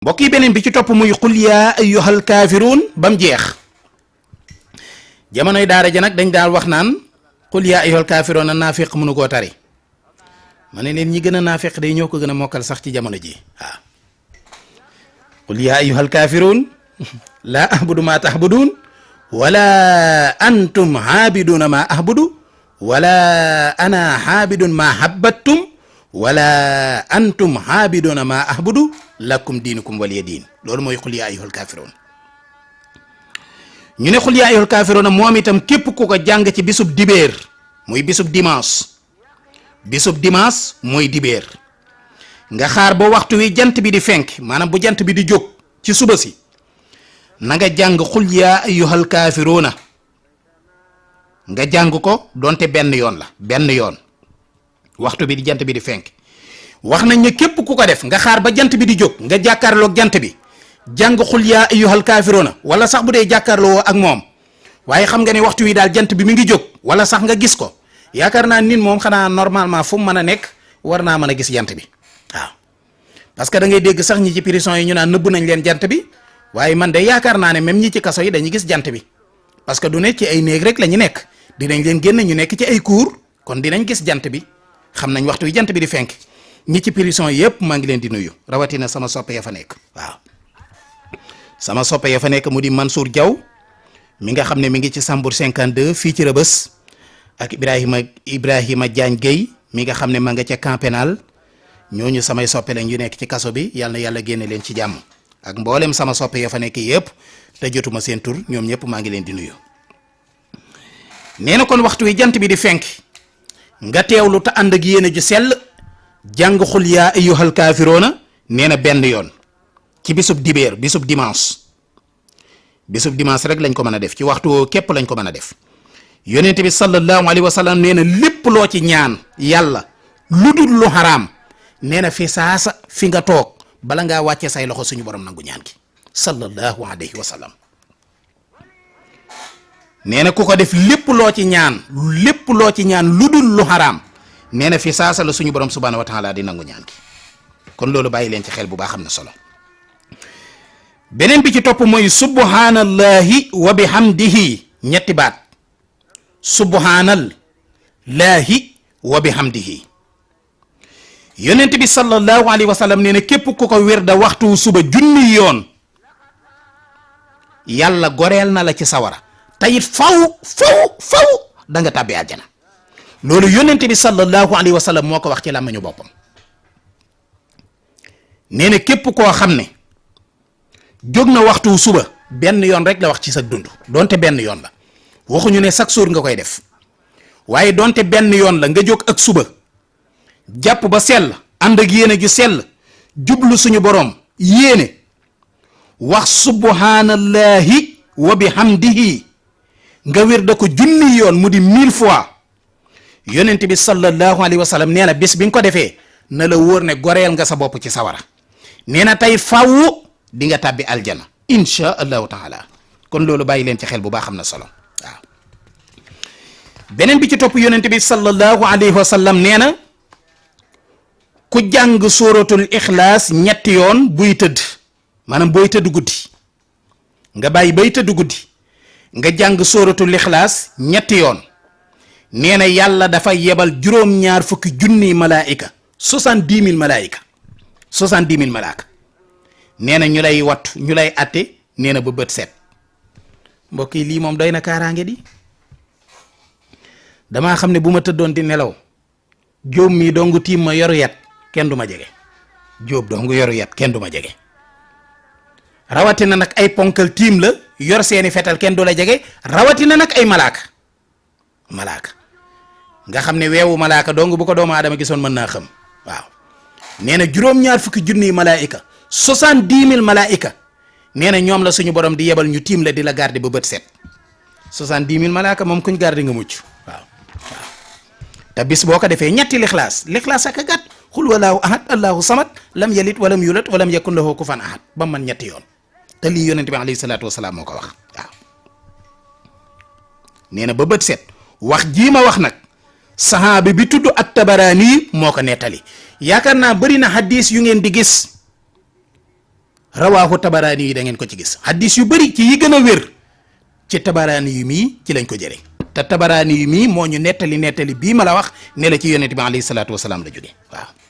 mbokk yi beneen bi ci topp muy qul yaa ayyuhal kaafiruun ba mu jeex jamonoy daara ja nag dañ daal wax naan qul yaa ayyuhal kaafiruun a naafiq mënu koo tari ma ne leen ñi gën a naafiq day ñoo ko gën a mokkal sax ci jamono ji waaw qul yaa ayyuhal kaafiruun laa ahbudu maa tahbuduun wala antum haabiduuna maa ahbudu wala ana haabidun maa habbattum wala antum haabiduuna maa ahbudu lakum diinukum waliya diin loolu mooy qul yaa ayyuhal kaafiruun ñu ne qul yaa ayyuhal kaafiruun moom itam képp ku ko jàng ci bisub dibéer muy bisub dimanche mooy dibéer nga xaar ba waxtu wi jant bi di fenk maanaam bu jant bi di jóg ci suba si na nga jàng qul yaa ayyuhal kaafiruun nga jàng ko donte benn yoon waxtu bi di jant bi di fenk wax nañ ne képp ku ko def nga xaar ba jant bi di jóg nga jàkkaarloog jant bi jàng qul yaa ayyuhal kaafiruuna wala sax bu dee jàkkaarloo ak moom waaye xam nga ne waxtu wi daal jant bi mi ngi jóg wala sax nga gis ko yaakaar naa nit moom xanaa normalement fu mu mën a nekk war naa mën a gis jant bi waaw parce que da ngay dégg sax ñi ci prison yi ñu naan nëbb nañ leen jant bi waaye man de yaakaar naa ne même ñi ci kaso yi dañuy gis jant bi parce que du ne ci ay néeg rek la ñu nekk dinañ leen génn ñu nekk ci ay cour kon dinañ gis jant bi xam nañ waxtu wi jant bi di fenk ñi ci prison yëpp maa ngi leen di nuyu rawatina sama soppe ya fa nekk waaw sama soppe ya fa nekk mu di Mansour Diaw mi nga xam ne mi ngi ci Sambour 52 fii ci Rëbës ak Ibrahima Diagne Gueye mi nga xam ne ma nga ca camp pénal ñooñu samay soppe lañ yu nekk ci kaso bi yàlla na yàlla génne leen ci jàmm ak mboolem sama soppe ya fa nekk yëpp te jotuma seen tur ñoom ñëpp maa ngi leen di nuyu nee na kon waxtu wi jant bi di fenk nga teewlu te ànd ak yéene ju sell jàng qul yaa ayyuhal kaafiruuna nee na benn yoon ci bisub dimanche rek lañ ko mën a def ci waxtu woo képp lañ ko mën a def yonent bi sallallahu alayhi wa sallam nee na lépp loo ci ñaan yàlla lu dul lu xaraam nee na fi saasa fi nga toog bala ngaa wàcce say loxo suñu borom nangu ñaan gi sallallahu alayhi wa sallam nee na ku ko def lépp loo ci ñaan lu dul lu xaraam nee na fi saasa la suñu borom subhaanahu wa taala di nangu ñaan gi kon loolu bàyyi leen ci xel bu baax am na solo beneen bi ci topp mooy subhaanallahi wa bihamdihi ñetti baat subhaanallahi wa bihamdihi yonent bi sallallahu alayhi wa sallam nee na képp ku ko wirda waxtu suba junni yoon yàlla goreel na la ci sawara tayit faw da nga tàbbi àjjana loolu yonent bi sallallahu alayhi wa sallam moo ko wax ci làmmiñu boppam nee na képp koo xam ne jóg na waxtu suba benn yoon rek la wax ci sa dund donte benn yoon la waxuñu ne chaque jour nga koy def waaye donte benn yoon la nga jóg ak suba jàpp ba sell ànd ak yéene ju sell jublu suñu borom yéene wax subhanallahi wa bihamdihi nga wér da ko junni yoon mu di 1000 fois yonent bi sallallahu alayhi wa sallam nee na bis bi nga ko defee na la wóor ne goreel nga sa bopp ci sawara nee na tey faaw di nga tàbbi aljana insha allahu taala kon loolu bàyyi leen ci xel bu baax am na solo waaw beneen bi ci topp yonent bi sallallahu alayhi wa sallam nee na ku jàng suratul ixlaas ñetti yoon buy tëdd maanaam booy tëdd guddi nga bàyyi bay tëdd guddi nga jàng suratul ixlaas ñetti yoon nee na yàlla dafa yebal juróom-ñaar fukki junniy malaayika 70,000 malaayika 70,000 malaaka nee na ñu lay wattu ñu lay atte nee na ba bët set mbokk yi lii moom doy na kaaraange di damaa xam ne bu ma tëddoon di nelaw jóob mii dong tiim ma yoru yat kenn du ma jege jóob dong yoru yat kenn du ma jege rawatina nag ay ponkal tiim la yor seeni fetal kenn du la jege rawatina nag ay malaaka nga xam ne weewu malaaka dong bu ko doomu aadama gisoon mën naa xam waaw nee na juróom-ñaar fukki junniy malaayika 70,000 malaayika nee na ñoom la suñu borom di yebal ñu tiim la di la garder ba bët set 70,000 malaaka moom kuñ garder nga mucc waaw te bis boo ko defee ñetti lixlaas ak a gàtt xul walaahu ahad allahu samad lam yalid walam yulad walam yakun lahu kufuwan ahad ba man ñetti yoon te lii yonent bi alayhi salaatu wasalaam moo ko wax waaw nee na ba bët set wax jii ma wax nag saxaabi bi tudd at-Tabaraani moo ko nettali yaakaar naa bëri na hadis yu ngeen di gis rawaahu tabaraani yi da ngeen ko ci gis hadis yu bëri ci yi gën a wér ci tabaraani yu mii ci lañ ko jële te tabaraani yu mii moo ñu nettali bii ma la wax ne la ci yonent bi alayhi salaatu wasalaam la jóge waaw